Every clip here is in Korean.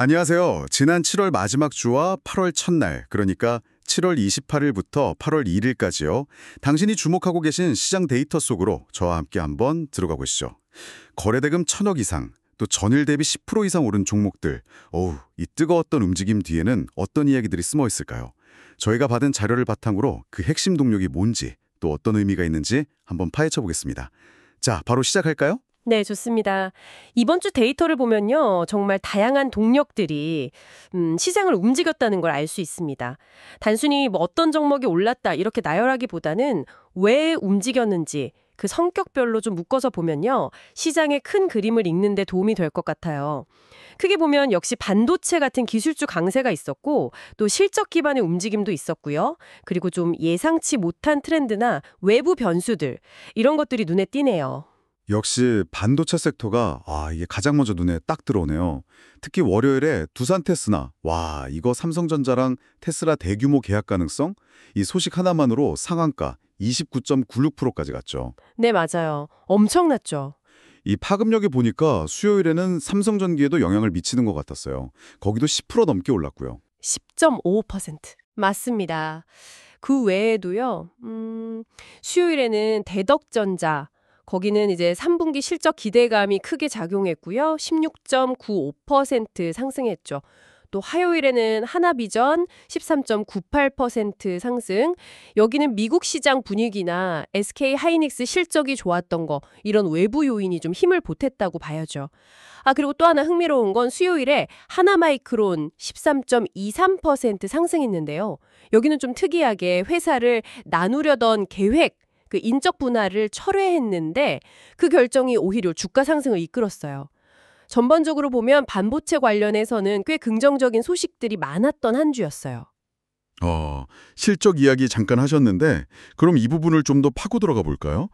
안녕하세요. 지난 7월 마지막 주와 8월 첫날, 그러니까 7월 28일부터 8월 1일까지요. 당신이 주목하고 계신 시장 데이터 속으로 저와 함께 한번 들어가 보시죠. 거래대금 1,000억 이상, 또 전일 대비 10% 이상 오른 종목들. 어우, 이 뜨거웠던 움직임 뒤에는 어떤 이야기들이 숨어 있을까요? 저희가 받은 자료를 바탕으로 그 핵심 동력이 뭔지, 또 어떤 의미가 있는지 한번 파헤쳐 보겠습니다. 자, 바로 시작할까요? 네, 좋습니다. 이번 주 데이터를 보면요. 정말 다양한 동력들이 시장을 움직였다는 걸 알 수 있습니다. 단순히 뭐 어떤 종목이 올랐다 이렇게 나열하기보다는 왜 움직였는지 그 성격별로 좀 묶어서 보면요. 시장의 큰 그림을 읽는 데 도움이 될 것 같아요. 크게 보면 역시 반도체 같은 기술주 강세가 있었고 또 실적 기반의 움직임도 있었고요. 그리고 좀 예상치 못한 트렌드나 외부 변수들 이런 것들이 눈에 띄네요. 역시 반도체 섹터가 이게 가장 먼저 눈에 딱 들어오네요. 특히 월요일에 두산 테스나 이거 삼성전자랑 테슬라 대규모 계약 가능성 이 소식 하나만으로 상한가 29.96%까지 갔죠. 네, 맞아요. 엄청났죠. 이 파급력이 보니까 수요일에는 삼성전기에도 영향을 미치는 것 같았어요. 거기도 10% 넘게 올랐고요. 10.55%. 맞습니다. 그 외에도요, 수요일에는 대덕전자, 거기는 이제 3분기 실적 기대감이 크게 작용했고요. 16.95% 상승했죠. 또 화요일에는 하나비전 13.98% 상승. 여기는 미국 시장 분위기나 SK 하이닉스 실적이 좋았던 거 이런 외부 요인이 좀 힘을 보탰다고 봐야죠. 그리고 또 하나 흥미로운 건 수요일에 하나마이크론 13.23% 상승했는데요. 여기는 좀 특이하게 회사를 나누려던 계획 그 인적 분할을 철회했는데 그 결정이 오히려 주가 상승을 이끌었어요. 전반적으로 보면 반도체 관련해서는 꽤 긍정적인 소식들이 많았던 한 주였어요. 실적 이야기 잠깐 하셨는데 그럼 이 부분을 좀 더 파고 들어가 볼까요?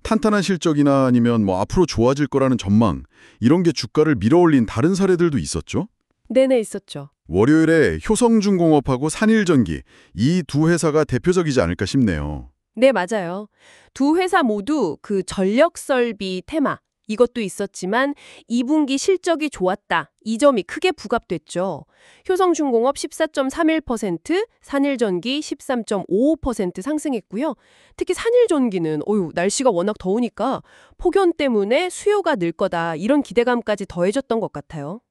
탄탄한 실적이나 아니면 앞으로 좋아질 거라는 전망 이런 게 주가를 밀어올린 다른 사례들도 있었죠? 네네, 있었죠. 월요일에 효성중공업하고 산일전기 이 두 회사가 대표적이지 않을까 싶네요. 네, 맞아요. 두 회사 모두 그 전력 설비 테마 이것도 있었지만 2분기 실적이 좋았다. 이 점이 크게 부각됐죠. 효성중공업 14.31%, 산일전기 13.55% 상승했고요. 특히 산일전기는 날씨가 워낙 더우니까 폭염 때문에 수요가 늘 거다. 이런 기대감까지 더해졌던 것 같아요.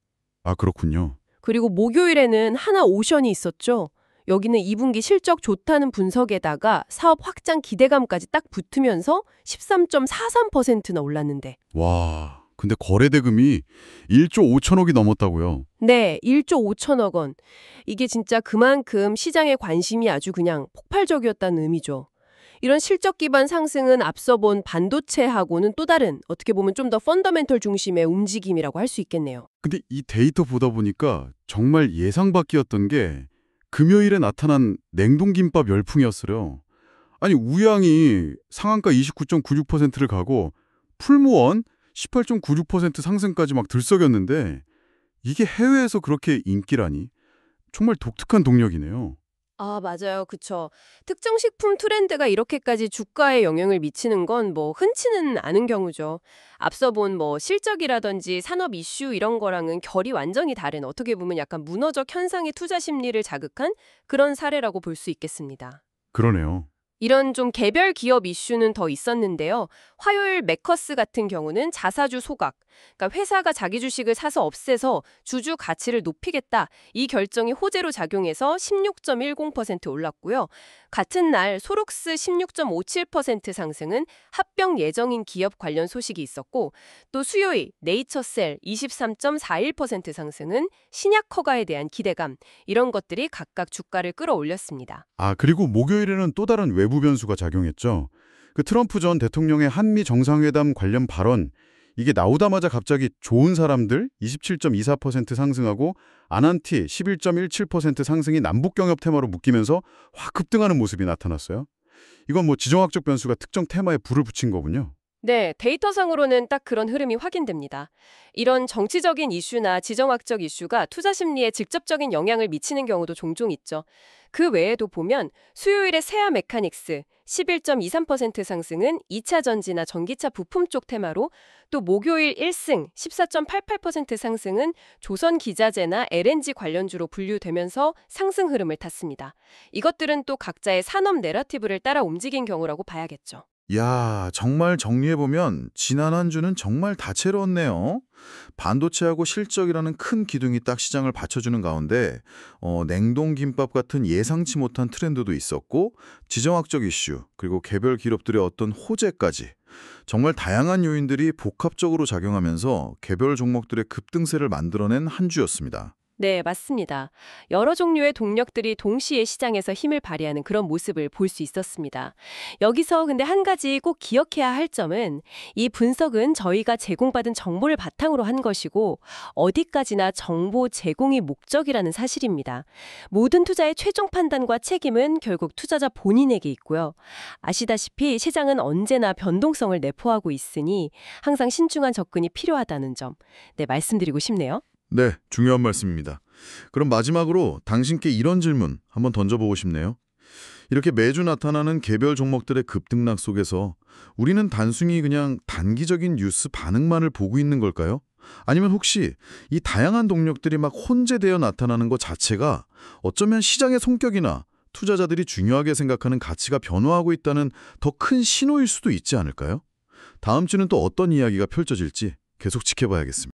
그렇군요. 그리고 목요일에는 하나오션이 있었죠. 여기는 2분기 실적 좋다는 분석에다가 사업 확장 기대감까지 딱 붙으면서 13.43%나 올랐는데. 근데 거래대금이 1조 5천억이 넘었다고요? 네, 1조 5천억 원. 이게 진짜 그만큼 시장의 관심이 아주 그냥 폭발적이었다는 의미죠. 이런 실적 기반 상승은 앞서 본 반도체하고는 또 다른 어떻게 보면 좀 더 펀더멘털 중심의 움직임이라고 할 수 있겠네요. 근데 이 데이터 보다 보니까 정말 예상 밖이었던 게 금요일에 나타난 냉동김밥 열풍이었어요. 아니 우양이 상한가 29.96%를 가고 풀무원 18.96% 상승까지 막 들썩였는데 이게 해외에서 그렇게 인기라니 정말 독특한 동력이네요. 맞아요. 그쵸. 특정 식품 트렌드가 이렇게까지 주가에 영향을 미치는 건 흔치는 않은 경우죠. 앞서 본 실적이라든지 산업 이슈 이런 거랑은 결이 완전히 다른 어떻게 보면 약간 문어적 현상의 투자 심리를 자극한 그런 사례라고 볼 수 있겠습니다. 그러네요. 이런 좀 개별 기업 이슈는 더 있었는데요. 화요일 매커스 같은 경우는 자사주 소각, 그러니까 회사가 자기 주식을 사서 없애서 주주 가치를 높이겠다. 이 결정이 호재로 작용해서 16.10% 올랐고요. 같은 날 소록스 16.57% 상승은 합병 예정인 기업 관련 소식이 있었고 또 수요일 네이처셀 23.41% 상승은 신약 허가에 대한 기대감, 이런 것들이 각각 주가를 끌어올렸습니다. 그리고 목요일에는 또 다른 외부 변수가 작용했죠. 그 트럼프 전 대통령의 한미 정상회담 관련 발언 이게 나오자마자 갑자기 좋은 사람들 27.24% 상승하고 아난티 11.17% 상승이 남북 경협 테마로 묶이면서 확 급등하는 모습이 나타났어요. 이건 지정학적 변수가 특정 테마에 불을 붙인 거군요. 네, 데이터상으로는 딱 그런 흐름이 확인됩니다. 이런 정치적인 이슈나 지정학적 이슈가 투자 심리에 직접적인 영향을 미치는 경우도 종종 있죠. 그 외에도 보면 수요일의 세아 메카닉스 11.23% 상승은 2차 전지나 전기차 부품 쪽 테마로, 또 목요일 1승 14.88% 상승은 조선 기자재나 LNG 관련주로 분류되면서 상승 흐름을 탔습니다. 이것들은 또 각자의 산업 내러티브를 따라 움직인 경우라고 봐야겠죠. 야, 정말 정리해보면 지난 한 주는 정말 다채로웠네요. 반도체하고 실적이라는 큰 기둥이 딱 시장을 받쳐주는 가운데 냉동김밥 같은 예상치 못한 트렌드도 있었고 지정학적 이슈, 그리고 개별 기업들의 어떤 호재까지 정말 다양한 요인들이 복합적으로 작용하면서 개별 종목들의 급등세를 만들어낸 한 주였습니다. 네, 맞습니다. 여러 종류의 동력들이 동시에 시장에서 힘을 발휘하는 그런 모습을 볼 수 있었습니다. 여기서 근데 한 가지 꼭 기억해야 할 점은 이 분석은 저희가 제공받은 정보를 바탕으로 한 것이고 어디까지나 정보 제공이 목적이라는 사실입니다. 모든 투자의 최종 판단과 책임은 결국 투자자 본인에게 있고요. 아시다시피 시장은 언제나 변동성을 내포하고 있으니 항상 신중한 접근이 필요하다는 점, 네, 말씀드리고 싶네요. 네, 중요한 말씀입니다. 그럼 마지막으로 당신께 이런 질문 한번 던져보고 싶네요. 이렇게 매주 나타나는 개별 종목들의 급등락 속에서 우리는 단순히 그냥 단기적인 뉴스 반응만을 보고 있는 걸까요? 아니면 혹시 이 다양한 동력들이 막 혼재되어 나타나는 것 자체가 어쩌면 시장의 성격이나 투자자들이 중요하게 생각하는 가치가 변화하고 있다는 더 큰 신호일 수도 있지 않을까요? 다음 주는 또 어떤 이야기가 펼쳐질지 계속 지켜봐야겠습니다.